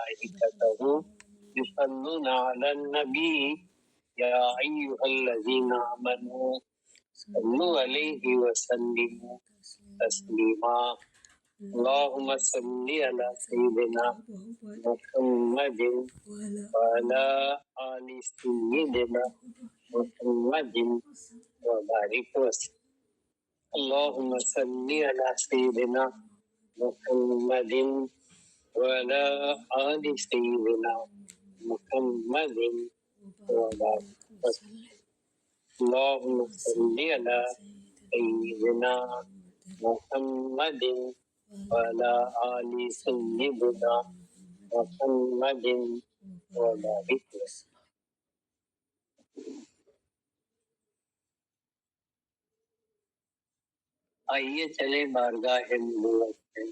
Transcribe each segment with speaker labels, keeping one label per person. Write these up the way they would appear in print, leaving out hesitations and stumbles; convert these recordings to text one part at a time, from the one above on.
Speaker 1: وملائكته يصلون على النبي يا أيها الذين آمنوا صلوا عليه وسلموا تسليما اللهم صل على سيدنا محمد وعلى آل سيدنا محمد وبارك وسلم اللهم صل على سيدنا محمد وعلى آل سيدنا محمد وبارك وسلم اللهم صل على سيدنا محمد وعلى آل سيدنا محمد وبارك وسلم. آئیے چلے بارگاہ نبوت میں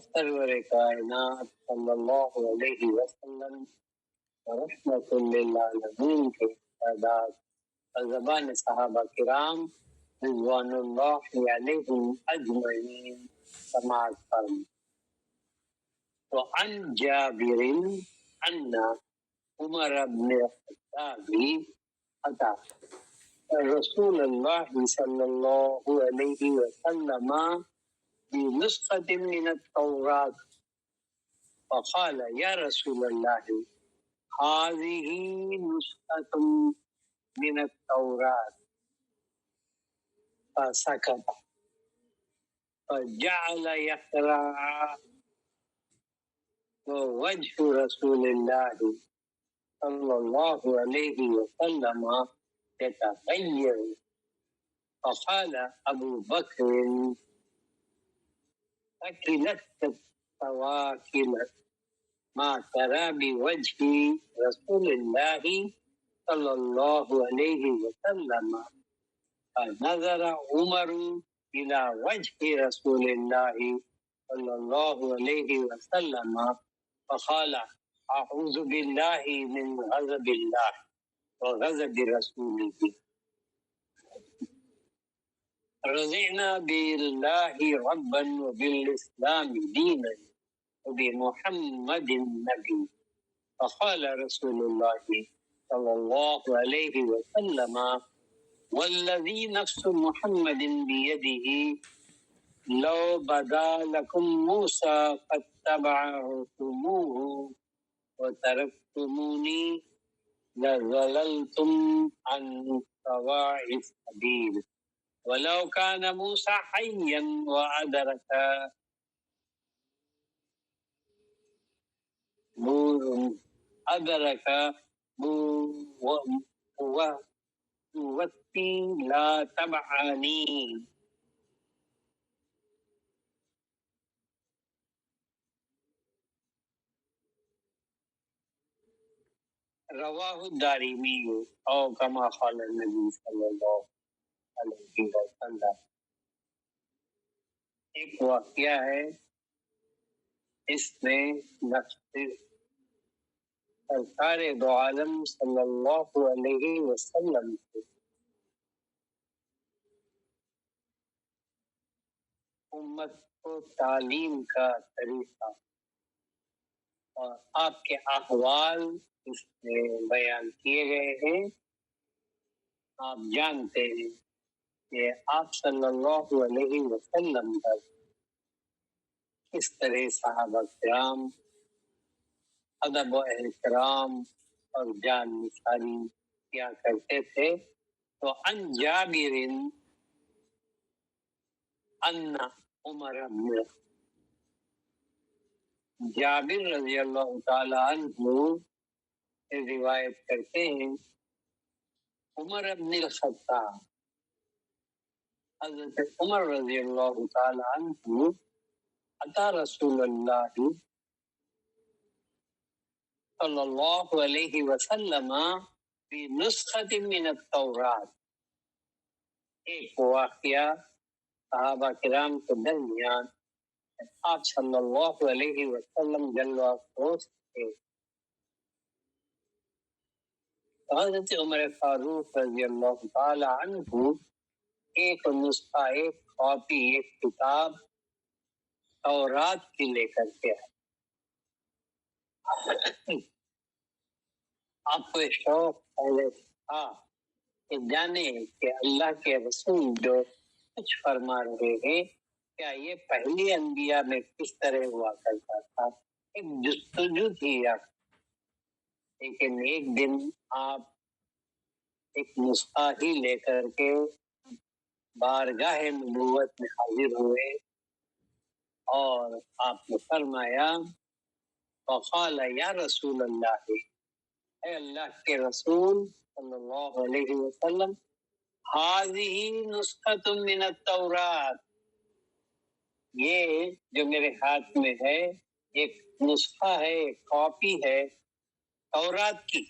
Speaker 1: سرور کائنات صلی اللہ علیہ وسلم رحمت للعالمین کے تعداد زبان صحابہ کرام رضوان اللہ علیہم اجمعین سماعت فرم. وعن جابر ان عمر بن الخطاب اتى رسول اللہ صلی اللہ علیہ وسلم بنسخة من التوراة فقال يا رسول الله هذه نسخة من التوراة فسكت فجعل يقرأ ووجه رسول الله صلى الله عليه وسلم يتغير فقال أبو بكر أكلت التواكل ما ترى بوجه رسول الله صلى الله عليه وسلم فنظر عمر إلى وجه رسول الله صلى الله عليه وسلم فقال أعوذ بالله من غضب الله وغضب رسوله رضينا بالله ربا وبالإسلام دينا وبمحمد نبي فقال رسول الله صلى الله عليه وسلم والذي نفس محمد بيده لو بدا لكم موسى فاتبعتموه وتركتموني لظللتم عن سواء السبيل ولو كان موسى حيا وأدرك نبوتي لا تبعني رواہ الدارمی او کما قال النبی صلی اللہ علیہ وسلم. ایک واقعہ ہے اس میں نفس سرکار دو عالم صلی اللہ علیہ وسلم سے امت کو تعلیم کا طریقہ اور آپ کے احوال اس میں بیان کیے گئے ہیں. آپ جانتے ہیں کہ آپ صلی اللہ علیہ وسلم پر کس طرح صحابہ کرام ادب و احترام اور جان نثاری کیا کرتے تھے. تو ان جابر ان عمر بن جابر رضی اللہ تعالی عنہ روایت کرتے ہیں عمر بن الخطاب حضرت عمر رضی اللہ تعالی عنہ اتا رسول اللہ صلی اللہ علیہ وسلم بنسخة من التوراة. ایک واقعہ صحابہ کرام کے درمیان آپ صلی اللہ علیہ وسلم جلوہ افروز تھے. حضرت عمر فاروق رضی اللہ تعالی عنہ ایک نسخہ، ایک کاپی، ایک کتاب تورات کی لے کر کے آئے۔ آپ کو شوق پہلے تھا کہ جانے کہ اللہ کے رسول جو کچھ فرما رہے ہیں کیا یہ پہلی انبیاء میں کس طرح ہوا کرتا تھا، ایک جستجو تھی آپ، لیکن ایک دن آپ ایک نسخہ ہی لے کر کے بارگاہ نبوت میں حاضر ہوئے اور آپ نے فرمایا وقال یا رسول اللہ، اے اللہ کے رسول صلی اللہ علیہ وسلم، هذه نسخۃ من التورات، یہ جو میرے ہاتھ میں ہے ایک نسخہ ہے، ایک کاپی ہے تورات کی۔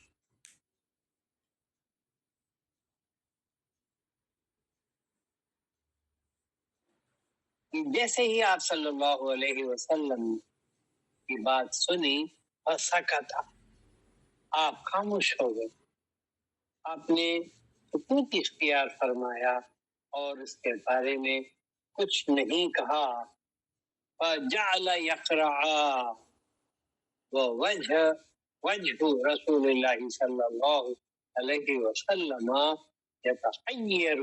Speaker 1: جیسے ہی آپ صلی اللہ علیہ وسلم کی بات سنی فسکت، آپ خاموش ہو گئے، آپ نے سکوت اختیار فرمایا اور اس کے بارے میں کچھ نہیں کہا۔ فجعل یقرع ووجہ رسول اللہ صلی اللہ علیہ وسلم یتحیر،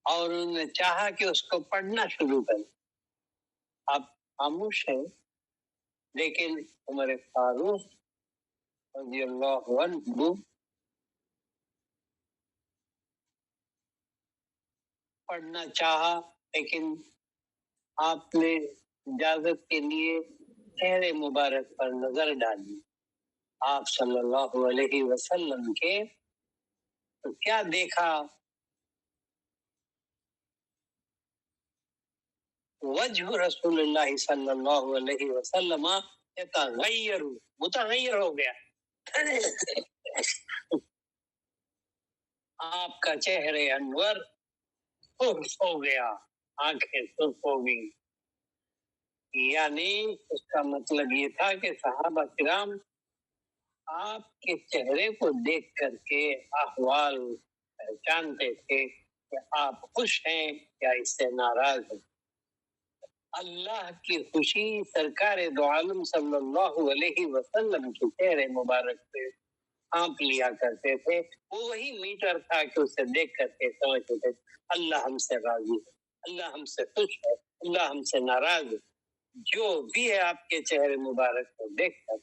Speaker 1: اور انہوں نے چاہا کہ اس کو پڑھنا شروع کریں۔ آپ خاموش ہیں، لیکن عمر فاروق رضی اللہ عنہ پڑھنا چاہا، لیکن آپ نے اجازت کے لیے چہرے مبارک پر نظر ڈالی آپ صلی اللہ علیہ وسلم کے، تو کیا دیکھا؟ وجہ رسول اللہ صلی اللہ علیہ وسلم یتغیر، متغیر ہو گیا، آپ کا چہرے انور سرخ ہو گیا، آنکھیں سرخ ہو گئی۔ یعنی اس کا مطلب یہ تھا کہ صحابہ کرام آپ کے چہرے کو دیکھ کر کے احوال پہچانتے تھے کہ آپ خوش ہیں یا اس سے ناراض ہیں۔ اللہ کی خوشی سرکار دو عالم صلی اللہ علیہ وسلم کے چہرے مبارک سے آنکھ لیا کرتے تھے، وہ وہی میٹر تھا کہ اسے دیکھ کر کے سمجھتے تھے اللہ ہم سے راضی ہے، اللہ ہم سے خوش ہے، اللہ ہم سے ناراض ہے۔ جو بھی ہے آپ کے چہرے مبارک کو دیکھ کر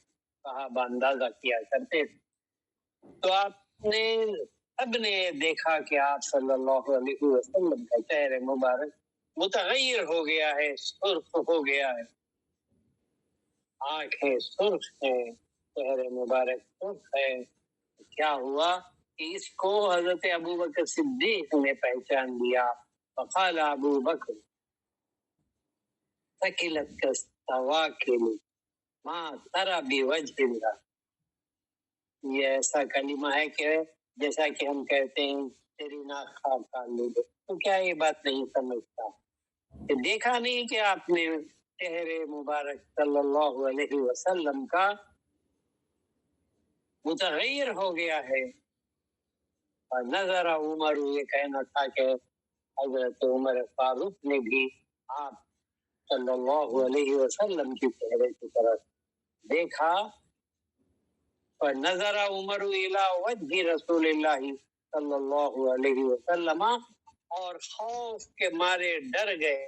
Speaker 1: صحابہ اندازہ کیا کرتے تھے۔ تو آپ نے سب نے دیکھا کہ آپ صلی اللہ علیہ وسلم کا چہرے مبارک متغیر ہو گیا ہے، سرخ ہو گیا ہے، آنکھیں سرخ ہیں، چہرے مبارک سرخ ہے۔ کیا ہوا کہ اس کو حضرت ابوبکر صدیق نے پہچان لیا۔ فقال ابو بکر ثقلت کالسواکل ما ترى بوجه اللہ، یہ ایسا کلمہ ہے کہ جیسا کہ ہم کہتے ہیں تیری ناک خواہ کھا لے دے، تو کیا یہ بات نہیں سمجھتا کہ دیکھا نہیں کہ آپ نے چہرے مبارک صلی اللہ علیہ وسلم کا متغیر ہو گیا ہے۔ اور نظر عمر، یہ کہنا تھا کہ حضرت عمر فاروق نے بھی آپ صلی اللہ علیہ وسلم کی چہرے کی طرف دیکھا، اور نظر عمر الی وجہ رسول اللہ صلی اللہ علیہ وسلم، اور خوف کے مارے ڈر گئے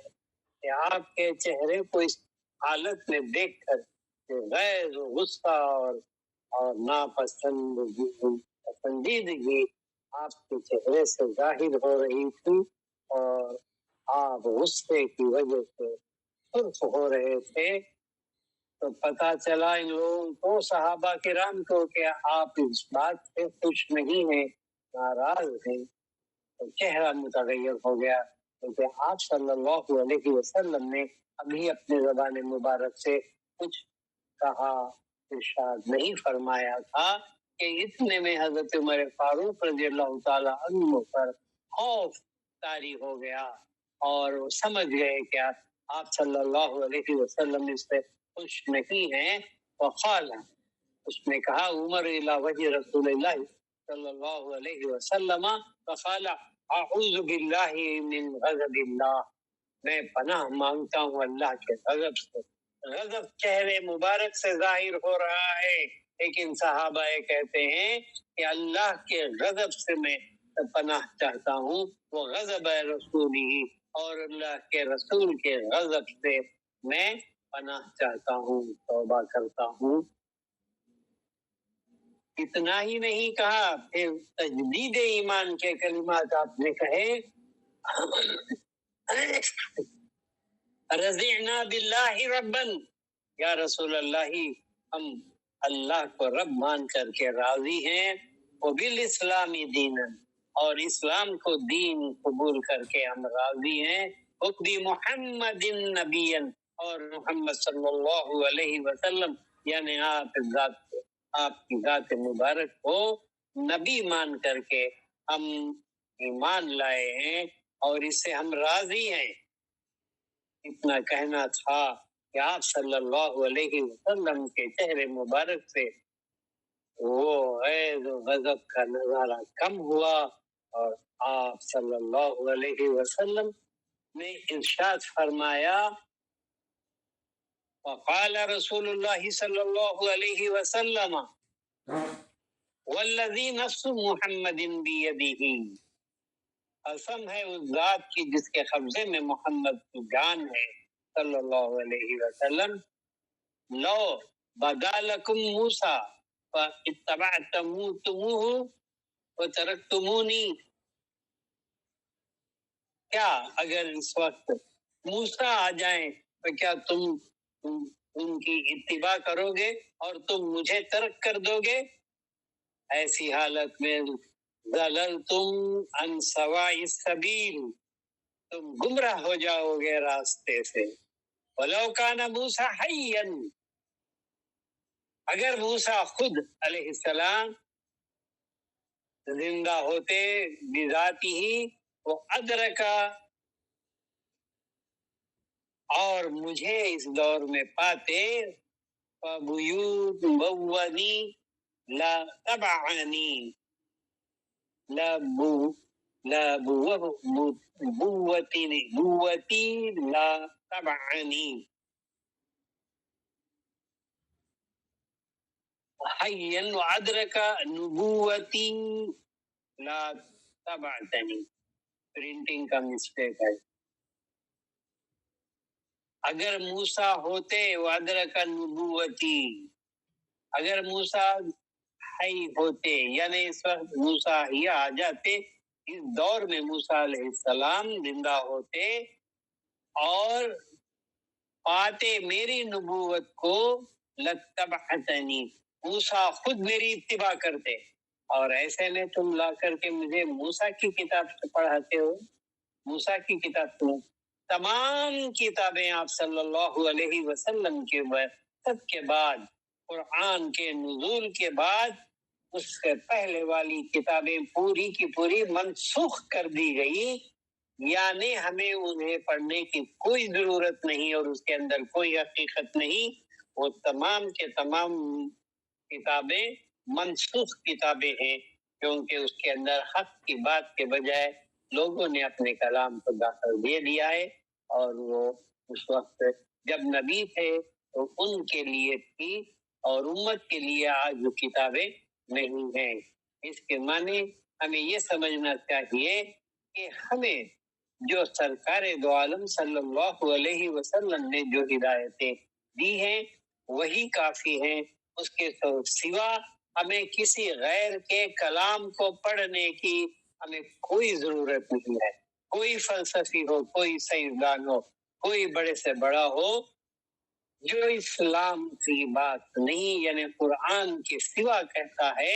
Speaker 1: کہ آپ کے چہرے کو اس حالت میں دیکھ کر غیظ و غصہ اور ناپسندیدگی آپ کے چہرے سے ظاہر ہو رہی تھی، اور آپ غصے کی وجہ سے سرخ ہو رہے تھے۔ تو پتا چلا ان لوگوں کو، صحابہ کرام کو، کہ آپ اس بات سے خوش نہیں ہیں، ناراض ہیں، تو چہرہ متغیر ہو گیا، کیونکہ آپ صلی اللہ علیہ وسلم نے ابھی اپنے زبان مبارک سے کچھ کہا، ارشاد نہیں فرمایا تھا کہ اتنے میں حضرت عمر فاروق رضی اللہ تعالی عنہ پر خوف طاری ہو گیا، اور وہ سمجھ گئے کہ آپ صلی اللہ علیہ وسلم اس سے خوش نہیں ہیں۔ وقال، اس نے کہا عمر الی وجہ رسول اللہ صلی اللہ علیہ وسلم، وقال اعوذ باللہ من غضب اللہ میں پناہ مانگتا ہوں اللہ کے غضب سے. غضب چہرے مبارک سے ظاہر ہو رہا ہے، لیکن صحابہ کہتے ہیں کہ اللہ کے غضب سے میں پناہ چاہتا ہوں. وہ غضب رسولی، اور اللہ کے رسول کے غضب سے میں پناہ چاہتا ہوں، توبہ کرتا ہوں. اتنا ہی نہیں کہا، پھر تجدید ایمان کے کلمات آپ نے کہے. رضعنا باللہ ربن، یا رسول اللہ ہم اللہ کو رب مان کر کے راضی ہیں. وبالاسلام دینا، اور اسلام کو دین قبول کر کے ہم راضی ہیں. وبمحمد نبی، اور محمد صلی اللہ علیہ وسلم یعنی آپ کی ذات مبارک کو نبی مان کر کے ہم ایمان لائے ہیں اور اس سے ہم راضی ہیں. اتنا کہنا تھا کہ آپ صلی اللہ علیہ وسلم کے چہرے مبارک سے وہ غیظ و غضب کا نظارہ کم ہوا، اور آپ صلی اللہ علیہ وسلم نے ارشاد فرمایا. وقال رسول اللہ صلی اللہ علیہ وسلم والذی نفس محمد بیدہ، قسم ہے اس ذات کی جس کے قبضے میں محمد کی جان ہے صلی اللہ علیہ وسلم. لو بدا لکم موسیٰ فاتبعتموہ وترکتمونی، کیا اگر اس وقت موسیٰ آ جائیں تو کیا تم ان کی اتباع کرو گے اور تم مجھے ترک کر دو گے؟ ایسی حالت میں ضللتم عن سواء السبیل، تم گمراہ ہو جاؤ گے راستے سے. ولو کان موسیٰ حیا، اگر موسیٰ خود علیہ السلام زندہ ہوتے بذاتی ہی، وہ ادرکا، اور مجھے اس دور میں پاتے، فبیوت بونی لا تبعنی، بوتی لا تبعنی، حیا وادرک نبوتی لا تبعتنی. پرنٹنگ کا مسٹیک ہے. اگر موسیٰ ہوتے وادرک نبوتی، اگر موسیٰ حی ہوتے یعنی اس وقت موسیٰ ہی آ جاتے، اس دور میں موسیٰ علیہ السلام زندہ ہوتے اور پاتے میری نبوت کو، لتبعتنی، موسیٰ خود میری اتباع کرتے. اور ایسے میں تم لا کر کے مجھے موسیٰ کی کتاب سے پڑھاتے ہو. موسیٰ کی کتاب سنو. تمام کتابیں آپ صلی اللہ علیہ وسلم کے وفات کے بعد، قرآن کے نزول کے بعد، اس سے پہلے والی کتابیں پوری کی پوری منسوخ کر دی گئی، یعنی ہمیں انہیں پڑھنے کی کوئی ضرورت نہیں اور اس کے اندر کوئی حقیقت نہیں. وہ تمام کے تمام کتابیں منسوخ کتابیں ہیں، کیونکہ اس کے اندر حق کی بات کے بجائے لوگوں نے اپنے کلام کو داخل دے دیا ہے. اور وہ اس وقت جب نبی تھے تو ان کے لیے تھی، اور امت کے لیے آج وہ کتابیں نہیں ہیں. اس کے معنی ہمیں یہ سمجھنا چاہیے کہ ہمیں جو سرکار دو عالم صلی اللہ علیہ وسلم نے جو ہدایتیں دی ہیں وہی کافی ہیں. اس کے سوا ہمیں کسی غیر کے کلام کو پڑھنے کی ہمیں کوئی ضرورت نہیں ہے. کوئی فلسفی ہو، کوئی سائنسدان ہو، کوئی بڑے سے بڑا ہو، جو اسلام کی بات نہیں یعنی قرآن کے سوا کہتا ہے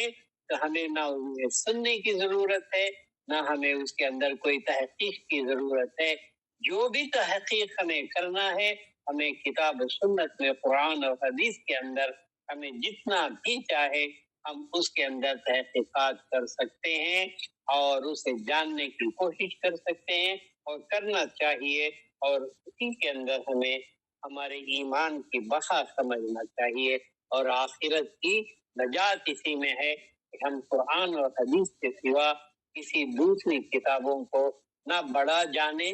Speaker 1: تو ہمیں نہ انہیں سننے کی ضرورت ہے، نہ ہمیں اس کے اندر کوئی تحقیق کی ضرورت ہے. جو بھی تحقیق ہمیں کرنا ہے، ہمیں کتاب و سنت میں قرآن اور حدیث کے اندر ہمیں جتنا بھی چاہے ہم اس کے اندر تحقیقات کر سکتے ہیں اور اسے جاننے کی کوشش کر سکتے ہیں اور کرنا چاہیے. اور اسی کے اندر ہمیں ہمارے ایمان کی بقا سمجھنا چاہیے، اور آخرت کی نجات اسی میں ہے کہ ہم قرآن اور حدیث کے سوا کسی دوسری کتابوں کو نہ بڑا جانیں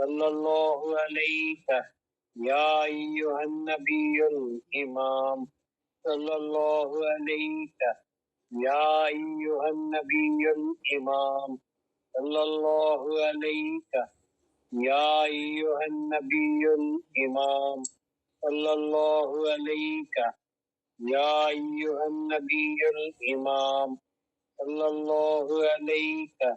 Speaker 1: صلی اللہ علیہ یا ایھا النبی الامام صلی اللہ علیہ یا ایھا النبی الامام صلی اللہ علیہ یا ایھا النبی الامام صلی اللہ علیہ یا ایھا النبی الامام صلی اللہ علیہ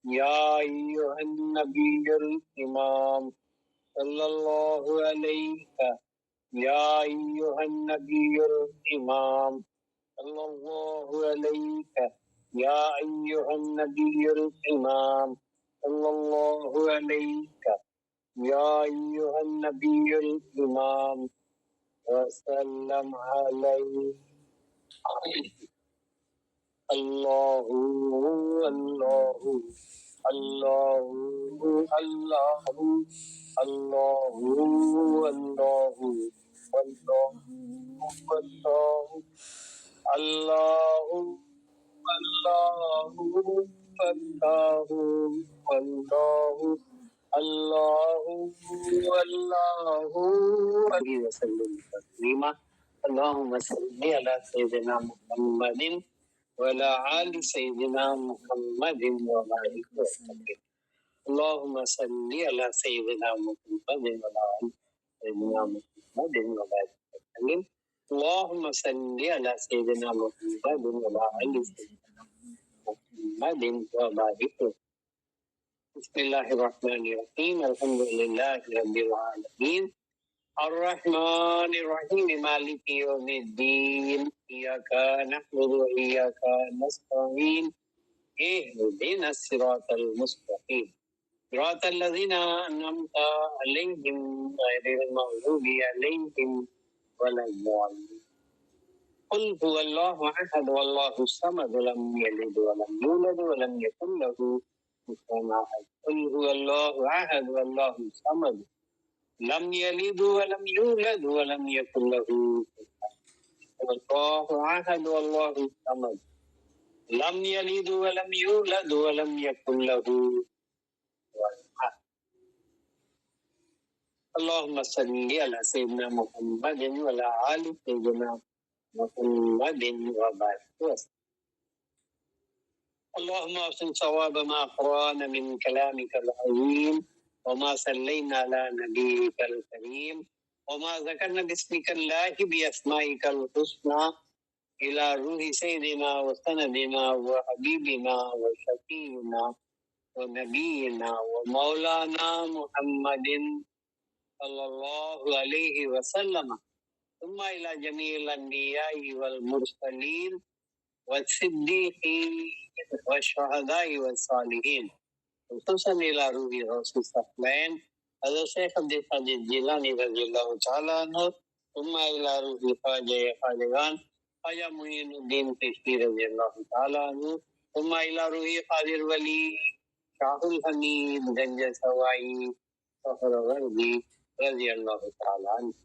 Speaker 1: یا ایھا النبی الامام صلی اللہ علیہ یا ایھا النبی الامام صلی اللہ علیہ یا ایھا النبی الامام صلی اللہ علیہ یا ایھا النبی الامام وسلم علیہ اللہ اللہ اللہ اللہ اللہ اللہ اللہ اللہ اللہ اللہ اللہ وسلم تسلیما اللهم صل على سيدنا محمد وعلى آل سيدنا محمد وبارك وسلم اللهم صل على سيدنا محمد وعلى آل سيدنا محمد وبارك وسلم اللهم صل على سيدنا محمد وعلى آل سيدنا محمد وبارك وسلم بسم الله الرحمن الرحيم الحمد لله رب العالمين الرحمن الرحيم مالك يوم الدين إياك نعبد وإياك نستعين اهدنا الصراط المستقيم صراط الذين أنعمت عليهم غير المغضوب عليهم ولا الضالين قل هو الله أحد والله الصمد لم يلد ولم يولد ولم يكن له كفوا أحد قل هو الله أحد والله الصمد لم يلد ولم يولد ولم يكن له الله أحد والله الصمد لم يلد ولم يولد ولم يكن له أحد اللهم صل على سيدنا محمد وعلى آل سيدنا محمد وبارك وسلم اللهم أحسن صواب ما قرأنا من كلامك العظيم وما صلينا على نبيك الكريم وما ذكرنا باسمك الله بأسمائك الحسنى إلى روح سيدنا وسندنا وحبيبنا وشفيعنا ونبينا ومولانا محمد صلى الله عليه وسلم ثم إلى جميع الأنبياء والمرسلين والصديقين والشهداء والصالحين خصوصاً إلى روح غوث الثقلين حضرت شیخ عبد القادر الجیلانی رضی اللہ تعالیٰ عنہ ثم إلى روح خواجہ خواجگان خواجہ معین الدین چشتی رضی اللہ تعالیٰ عنہ ثم إلى روح قادر ولی شاہ الحمید گنج سوائی فخر غربی رضی اللہ تعالیٰ عنہ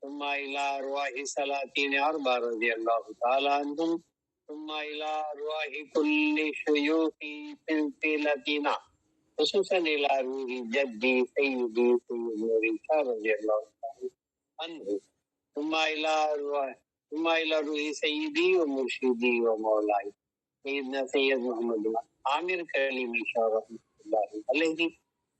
Speaker 1: ثم إلى أرواح سلاطین اربع رضی اللہ تعالیٰ عنہم ثم إلى أرواح كل شيوخ سلسلتنا خصوصاً إلى روح جدي سيدي سيد نورشاہ رضی اللہ تعالیٰ عنہ ثم إلى روح سيدي ومرشدي ومولاي سيدنا سید محمد عامر کلیمی شاہ رحمۃ اللہ علیہ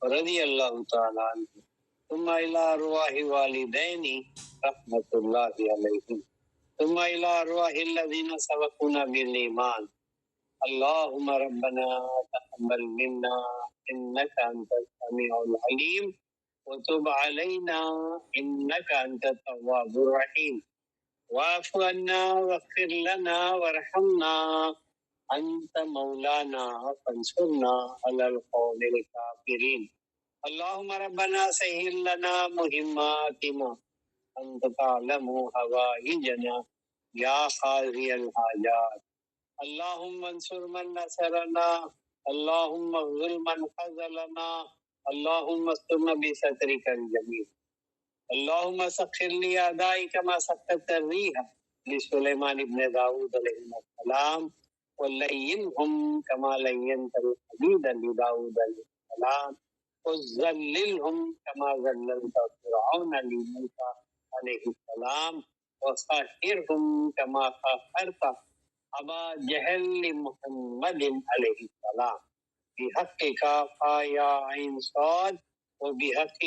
Speaker 1: رضی اللہ تعالیٰ عنہ ثم إلى أرواح والدینی رحمۃ اللہ علیہم ثم إلى أرواح الذين سبقونا بالإيمان اللهم ربنا تقبل منا إنك أنت السميع العليم وتب علينا إنك أنت التواب الرحيم واعف عنا واغفر لنا وارحمنا أنت مولانا فانصرنا على القوم الكافرين اللهم ربنا سهل لنا مهماتنا أنت تعلم حوائجنا يا قاضي الحاجات اللهم انصر من نصرنا اللهم اغفر من خذلنا اللهم استرنا بسترك الجميل اللهم سخر لي أعدائي كما سخرت الريح لسليمان بن داود عليه السلام ولينهم كما لينت الحديد لداود عليه السلام وذللهم كما ذللت فرعون لموسى عليه السلام وقهرهم كما قهرت أبا جهل لمحمد عليه السلام بحق كاف يا عين صاد وبحق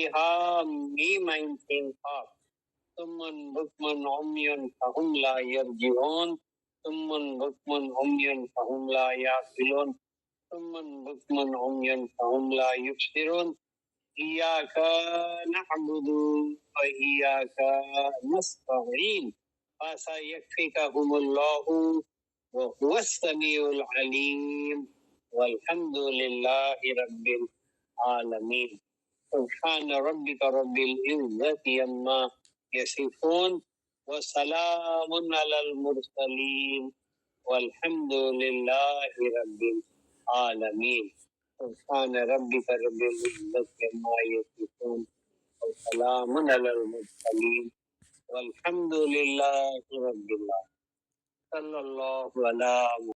Speaker 1: ميم عين سين قاف ثم بكم عمي فهم لا يرجعون ثم بكم عمي فهم لا يعقلون ثم بكم عمي فهم لا يبصرون إياك نعبد وإياك نستعين فسيكفيكهم الله وهو السميع العليم والحمد لله رب العالمين سبحان ربك رب العزة عما يصفون وسلام على المرسلين والحمد لله رب العالمين سبحان ربك رب العزة عما يصفون وسلام على المرسلين والحمد لله رب العالمين صلی اللہ علیہ